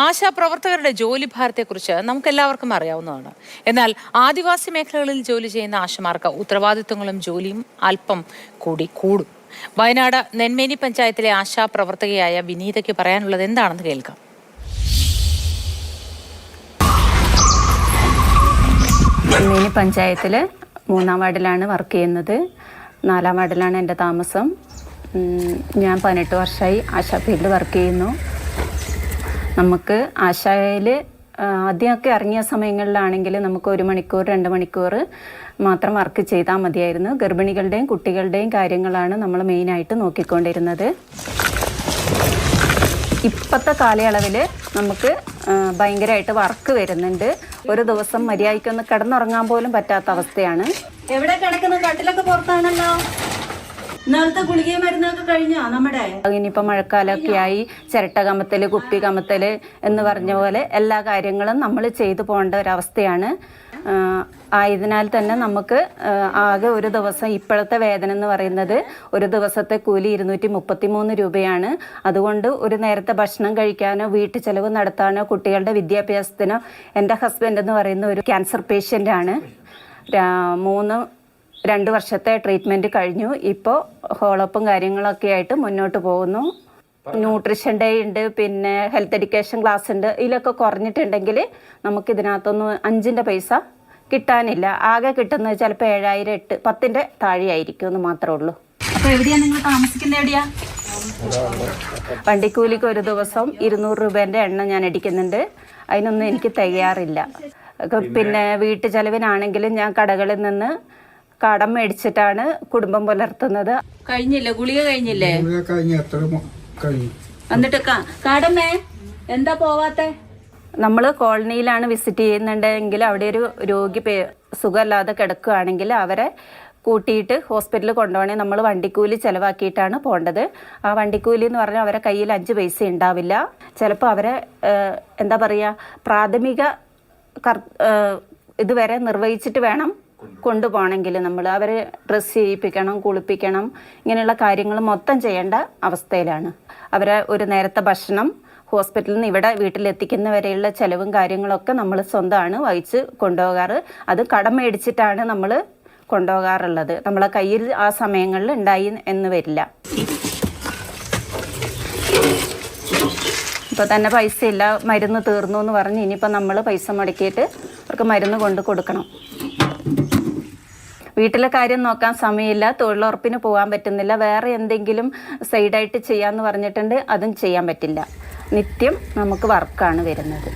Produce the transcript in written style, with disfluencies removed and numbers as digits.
ആശാപ്രവർത്തകരുടെ ജോലി ഭാരത്തെക്കുറിച്ച് നമുക്കെല്ലാവർക്കും അറിയാവുന്നതാണ്. എന്നാൽ ആദിവാസി മേഖലകളിൽ ജോലി ചെയ്യുന്ന ആശമാർക്ക് ഉത്തരവാദിത്വങ്ങളും ജോലിയും അല്പം കൂടി കൂടും. വയനാട് നെന്മേനി പഞ്ചായത്തിലെ ആശാപ്രവർത്തകയായ വിനീതയ്ക്ക് പറയാനുള്ളത് എന്താണെന്ന് കേൾക്കാം. നെന്മേനി പഞ്ചായത്തിൽ 3-ാം വാർഡിലാണ് വർക്ക് ചെയ്യുന്നത്. 4-ാം വാർഡിലാണ് എൻ്റെ താമസം. ഞാൻ 18 വർഷമായി ആശാ ഫീൽഡിൽ വർക്ക് ചെയ്യുന്നു. നമുക്ക് ആശായിൽ ആദ്യമൊക്കെ ഇറങ്ങിയ സമയങ്ങളിലാണെങ്കിൽ നമുക്ക് 1 മണിക്കൂർ 2 മണിക്കൂർ മാത്രം വർക്ക് ചെയ്താൽ മതിയായിരുന്നു. ഗർഭിണികളുടെയും കുട്ടികളുടെയും കാര്യങ്ങളാണ് നമ്മൾ മെയിനായിട്ട് നോക്കിക്കൊണ്ടിരുന്നത്. ഇപ്പോഴത്തെ കാലയളവിൽ നമുക്ക് ഭയങ്കരമായിട്ട് വർക്ക് വരുന്നുണ്ട്. ഒരു ദിവസം മര്യാദയ്ക്കൊന്ന് കിടന്നുറങ്ങാൻ പോലും പറ്റാത്ത അവസ്ഥയാണ്. എവിടെ കിടക്കുന്നത്? കട്ടിലൊക്കെ പുറത്താണല്ലോ. ഇന്നലത്തെ ഗുളികയും മരുന്നൊക്കെ കഴിഞ്ഞോ നമ്മുടെ? ഇനിയിപ്പോൾ മഴക്കാലമൊക്കെ ആയി ചിരട്ട കമത്തല്, കുപ്പി കമത്തല് എന്ന് പറഞ്ഞ പോലെ എല്ലാ കാര്യങ്ങളും നമ്മൾ ചെയ്തു പോകേണ്ട ഒരവസ്ഥയാണ്. ആയതിനാൽ തന്നെ നമുക്ക് ആകെ ഒരു ദിവസം ഇപ്പോഴത്തെ വേതനം എന്ന് പറയുന്നത് ഒരു ദിവസത്തെ കൂലി 233 രൂപയാണ്. അതുകൊണ്ട് ഒരു നേരത്തെ ഭക്ഷണം കഴിക്കാനോ വീട്ടു ചെലവ് നടത്താനോ കുട്ടികളുടെ വിദ്യാഭ്യാസത്തിനോ, എൻ്റെ ഹസ്ബൻഡ് എന്ന് പറയുന്ന ഒരു ക്യാൻസർ പേഷ്യൻ്റാണ്. 2 വർഷത്തെ ട്രീറ്റ്മെൻറ്റ് കഴിഞ്ഞു. ഇപ്പോൾ ഹോളോപ്പും കാര്യങ്ങളൊക്കെ ആയിട്ട് മുന്നോട്ട് പോകുന്നു. ന്യൂട്രീഷൻ ഡേ ഉണ്ട്, പിന്നെ ഹെൽത്ത് എഡ്യൂക്കേഷൻ ക്ലാസ് ഉണ്ട്. ഇതിലൊക്കെ കുറഞ്ഞിട്ടുണ്ടെങ്കിൽ നമുക്ക് ഇതിനകത്തൊന്നും 5ൻ്റെ പൈസ കിട്ടാനില്ല. ആകെ കിട്ടുന്നത് ചിലപ്പോൾ 7,000, 8, 10ൻ്റെ താഴെയായിരിക്കും എന്ന് മാത്രമേ ഉള്ളൂ. അപ്പോൾ എവിടെയാണ് നിങ്ങൾ താമസിക്കുന്നത്? എവിടെയാ? വണ്ടിക്കൂലിക്ക് ഒരു ദിവസം 200 രൂപേൻ്റെ എണ്ണ ഞാൻ അടിക്കുന്നുണ്ട്. അതിനൊന്നും എനിക്ക് തികയാറില്ല. പിന്നെ വീട്ടു ചെലവിനാണെങ്കിലും ഞാൻ കടകളിൽ നിന്ന് കടം മേടിച്ചിട്ടാണ് കുടുംബം പുലർത്തുന്നത്. കഴിഞ്ഞില്ലേ ഗുളിക? കഴിഞ്ഞില്ലേ? എന്നിട്ട് കാടമ്മേ എന്താ പോവാത്തെ? നമ്മൾ കോളനിയിലാണ് വിസിറ്റ് ചെയ്യുന്നുണ്ടെങ്കിൽ അവിടെ ഒരു രോഗി സുഖമില്ലാതെ കിടക്കുകയാണെങ്കിൽ അവരെ കൂട്ടിയിട്ട് ഹോസ്പിറ്റലിൽ കൊണ്ടുപോകണമെങ്കിൽ നമ്മൾ വണ്ടിക്കൂലി ചിലവാക്കിയിട്ടാണ് പോകേണ്ടത്. ആ വണ്ടിക്കൂലി എന്ന് പറഞ്ഞാൽ അവരെ കയ്യിൽ 5 പൈസ ഉണ്ടാവില്ല. ചിലപ്പോൾ അവരെ എന്താ പറയുക, പ്രാഥമിക ഇതുവരെ നിർവഹിച്ചിട്ട് വേണം കൊണ്ടുപോകണമെങ്കിൽ നമ്മൾ അവരെ ഡ്രസ്സ് ചെയ്യിപ്പിക്കണം, കുളിപ്പിക്കണം, ഇങ്ങനെയുള്ള കാര്യങ്ങൾ മൊത്തം ചെയ്യേണ്ട അവസ്ഥയിലാണ്. അവരെ ഒരു നേരത്തെ ഭക്ഷണം ഹോസ്പിറ്റലിൽ നിന്ന് ഇവിടെ വീട്ടിലെത്തിക്കുന്നവരെയുള്ള ചിലവും കാര്യങ്ങളൊക്കെ നമ്മൾ സ്വന്തമാണ് വഹിച്ച് കൊണ്ടുപോകാറ്. അത് കടം മേടിച്ചിട്ടാണ് നമ്മൾ കൊണ്ടുപോകാറുള്ളത്. നമ്മളെ കയ്യിൽ ആ സമയങ്ങളിൽ ഉണ്ടായി എന്ന് വരില്ല. ഇപ്പോൾ തന്നെ പൈസ ഇല്ല, മരുന്ന് തീർന്നു എന്ന് പറഞ്ഞ് ഇനിയിപ്പോൾ നമ്മൾ പൈസ മുടക്കിയിട്ട് അവർക്ക് മരുന്ന് കൊണ്ട് കൊടുക്കണം. വീട്ടിലെ കാര്യം നോക്കാൻ സമയമില്ല, തൊഴിലുറപ്പിന് പോകാൻ പറ്റുന്നില്ല, വേറെ എന്തെങ്കിലും സൈഡായിട്ട് ചെയ്യാമെന്ന് പറഞ്ഞിട്ടുണ്ട്, അതും ചെയ്യാൻ പറ്റില്ല. നിത്യം നമുക്ക് വർക്കാണ് വരുന്നത്.